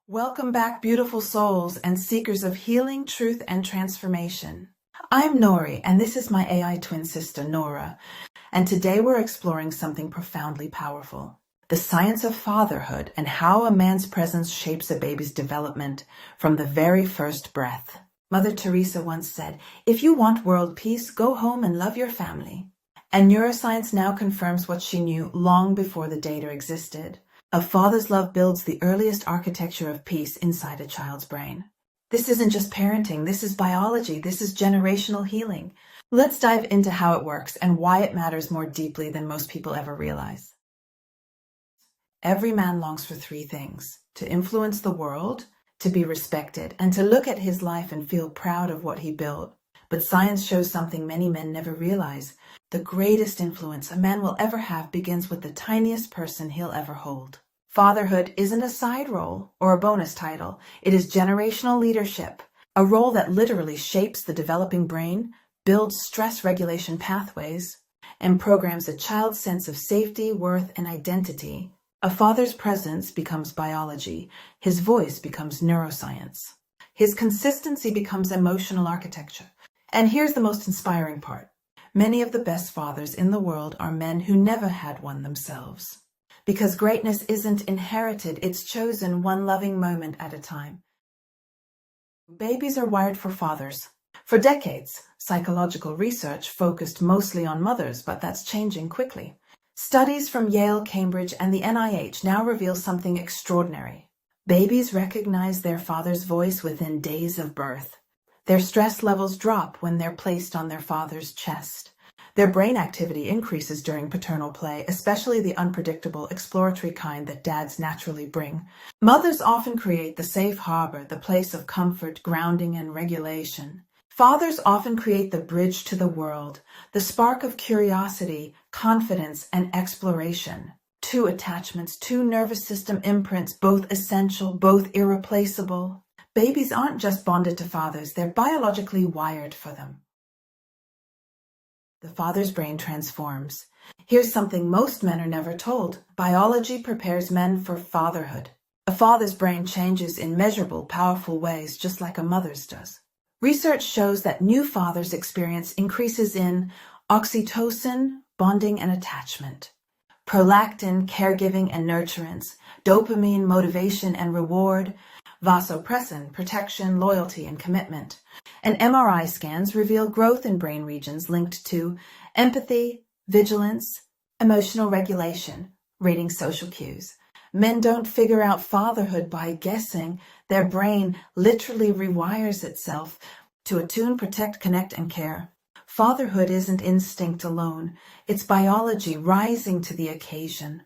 Welcome back, beautiful souls and seekers of healing, truth, and transformation. I'm Nori, and this is my AI twin sister, Nora, and today we're exploring something profoundly powerful, the science of fatherhood and how a man's presence shapes a baby's development from the very first breath. Mother Teresa once said, "If you want world peace, go home and love your family." And neuroscience now confirms what she knew long before the data existed. A father's love builds the earliest architecture of peace inside a child's brain. This isn't just parenting, this is biology, this is generational healing. Let's dive into how it works and why it matters more deeply than most people ever realize. Every man longs for three things: to influence the world, to be respected, and to look at his life and feel proud of what he built. But science shows something many men never realize. The greatest influence a man will ever have begins with the tiniest person he'll ever hold. Fatherhood isn't a side role or a bonus title. It is generational leadership, a role that literally shapes the developing brain, builds stress regulation pathways, and programs a child's sense of safety, worth, and identity. A father's presence becomes biology. His voice becomes neuroscience. His consistency becomes emotional architecture. And here's the most inspiring part. Many of the best fathers in the world are men who never had one themselves. Because greatness isn't inherited, it's chosen one loving moment at a time. Babies are wired for fathers. For decades, psychological research focused mostly on mothers, but that's changing quickly. Studies from Yale, Cambridge, and the NIH now reveal something extraordinary. Babies recognize their father's voice within days of birth. Their stress levels drop when they're placed on their father's chest. Their brain activity increases during paternal play, especially the unpredictable, exploratory kind that dads naturally bring. Mothers often create the safe harbor, the place of comfort, grounding, and regulation. Fathers often create the bridge to the world, the spark of curiosity, confidence, and exploration. Two attachments, two nervous system imprints, both essential, both irreplaceable. Babies aren't just bonded to fathers, they're biologically wired for them. The father's brain transforms. Here's something most men are never told. Biology prepares men for fatherhood. A father's brain changes in measurable, powerful ways, just like a mother's does. Research shows that new fathers experience increases in oxytocin, bonding and attachment, prolactin, caregiving and nurturance, dopamine, motivation and reward, vasopressin, protection, loyalty, and commitment. And MRI scans reveal growth in brain regions linked to empathy, vigilance, emotional regulation, reading social cues. Men don't figure out fatherhood by guessing. Their brain literally rewires itself to attune, protect, connect, and care. Fatherhood isn't instinct alone. It's biology rising to the occasion.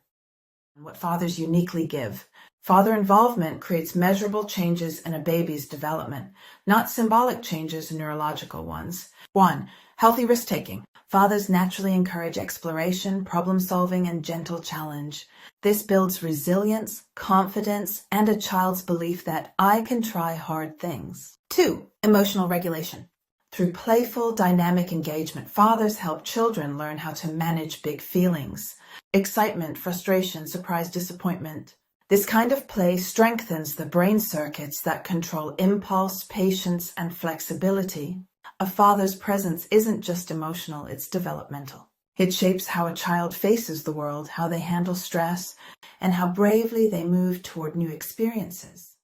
What fathers uniquely give. Father involvement creates measurable changes in a baby's development, not symbolic changes, neurological ones. 1. Healthy risk-taking. Fathers naturally encourage exploration, problem-solving, and gentle challenge. This builds resilience, confidence, and a child's belief that I can try hard things. 2. Emotional regulation. Through playful, dynamic engagement, fathers help children learn how to manage big feelings. Excitement, frustration, surprise, disappointment. This kind of play strengthens the brain circuits that control impulse, patience, and flexibility. A father's presence isn't just emotional, it's developmental. It shapes how a child faces the world, how they handle stress, and how bravely they move toward new experiences.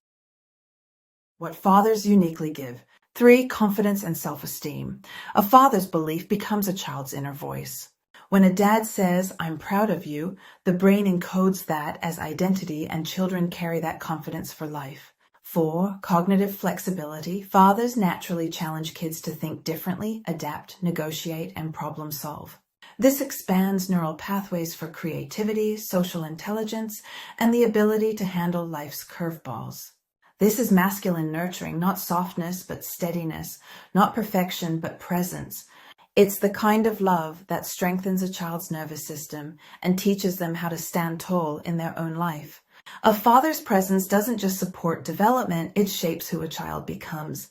What fathers uniquely give. 3. Confidence and self-esteem. A father's belief becomes a child's inner voice. When a dad says, "I'm proud of you," the brain encodes that as identity and children carry that confidence for life. 4. Cognitive flexibility. Fathers naturally challenge kids to think differently, adapt, negotiate, and problem solve. This expands neural pathways for creativity, social intelligence, and the ability to handle life's curveballs. This is masculine nurturing, not softness, but steadiness, not perfection, but presence. It's the kind of love that strengthens a child's nervous system and teaches them how to stand tall in their own life. A father's presence doesn't just support development, it shapes who a child becomes.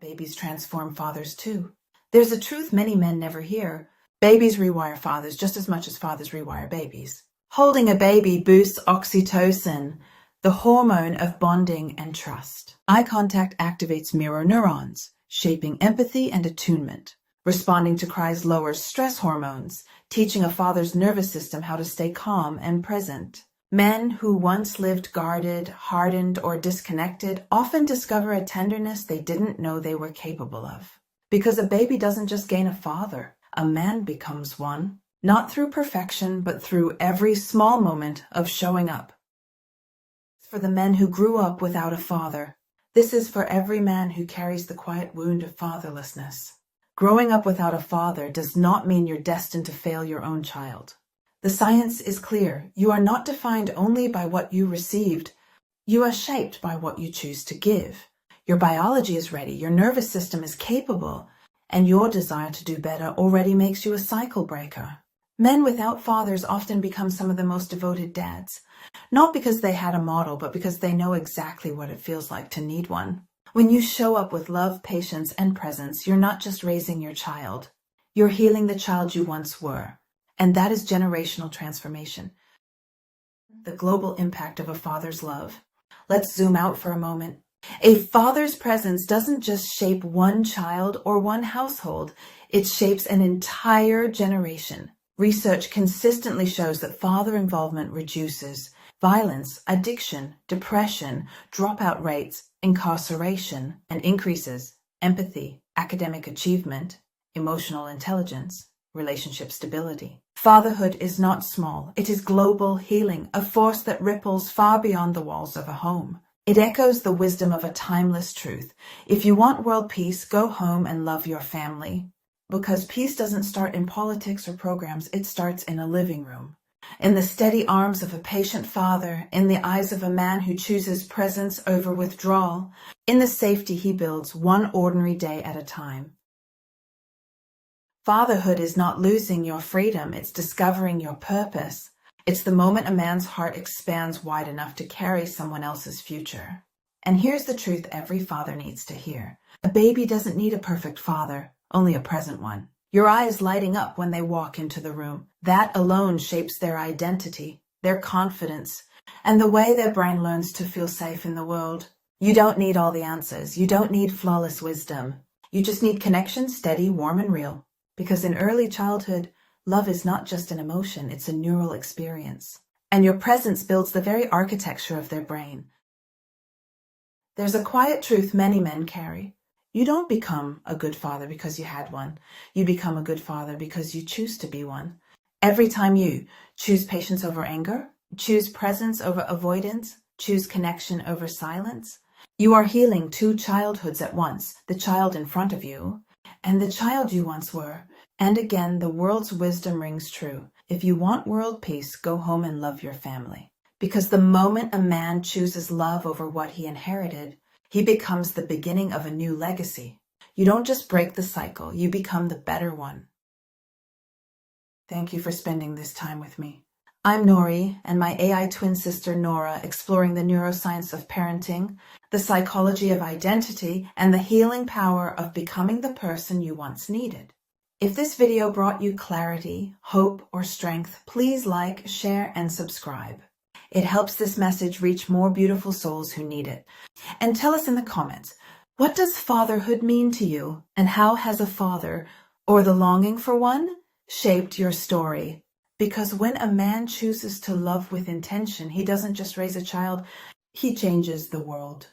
Babies transform fathers too. There's a truth many men never hear. Babies rewire fathers just as much as fathers rewire babies. Holding a baby boosts oxytocin, the hormone of bonding and trust. Eye contact activates mirror neurons, shaping empathy and attunement. Responding to cries lowers stress hormones, teaching a father's nervous system how to stay calm and present. Men who once lived guarded, hardened, or disconnected often discover a tenderness they didn't know they were capable of. Because a baby doesn't just gain a father, a man becomes one. Not through perfection, but through every small moment of showing up. For the men who grew up without a father, this is for every man who carries the quiet wound of fatherlessness. Growing up without a father does not mean you're destined to fail your own child. The science is clear. You are not defined only by what you received. You are shaped by what you choose to give. Your biology is ready, your nervous system is capable, and your desire to do better already makes you a cycle breaker. Men without fathers often become some of the most devoted dads, not because they had a model, but because they know exactly what it feels like to need one. When you show up with love, patience, and presence, you're not just raising your child. You're healing the child you once were. And that is generational transformation. The global impact of a father's love. Let's zoom out for a moment. A father's presence doesn't just shape one child or one household. It shapes an entire generation. Research consistently shows that father involvement reduces violence, addiction, depression, dropout rates, incarceration, and increases empathy, academic achievement, emotional intelligence, relationship stability. Fatherhood is not small. It is global healing, a force that ripples far beyond the walls of a home. It echoes the wisdom of a timeless truth. If you want world peace, go home and love your family. Because peace doesn't start in politics or programs, it starts in a living room. In the steady arms of a patient father, in the eyes of a man who chooses presence over withdrawal, in the safety he builds one ordinary day at a time. Fatherhood is not losing your freedom, it's discovering your purpose. It's the moment a man's heart expands wide enough to carry someone else's future. And here's the truth every father needs to hear. A baby doesn't need a perfect father, only a present one. Your eyes lighting up when they walk into the room. That alone shapes their identity, their confidence, and the way their brain learns to feel safe in the world. You don't need all the answers. You don't need flawless wisdom. You just need connection, steady, warm, and real. Because in early childhood, love is not just an emotion, it's a neural experience. And your presence builds the very architecture of their brain. There's a quiet truth many men carry. You don't become a good father because you had one. You become a good father because you choose to be one. Every time you choose patience over anger, choose presence over avoidance, choose connection over silence, you are healing two childhoods at once, the child in front of you and the child you once were. And again, the world's wisdom rings true. If you want world peace, go home and love your family. Because the moment a man chooses love over what he inherited, he becomes the beginning of a new legacy. You don't just break the cycle, you become the better one. Thank you for spending this time with me. I'm Nori, and my AI twin sister Nora, exploring the neuroscience of parenting, the psychology of identity, and the healing power of becoming the person you once needed. If this video brought you clarity, hope, or strength, please like, share, and subscribe. It helps this message reach more beautiful souls who need it. And tell us in the comments, what does fatherhood mean to you? And how has a father, or the longing for one, shaped your story? Because when a man chooses to love with intention, he doesn't just raise a child, he changes the world.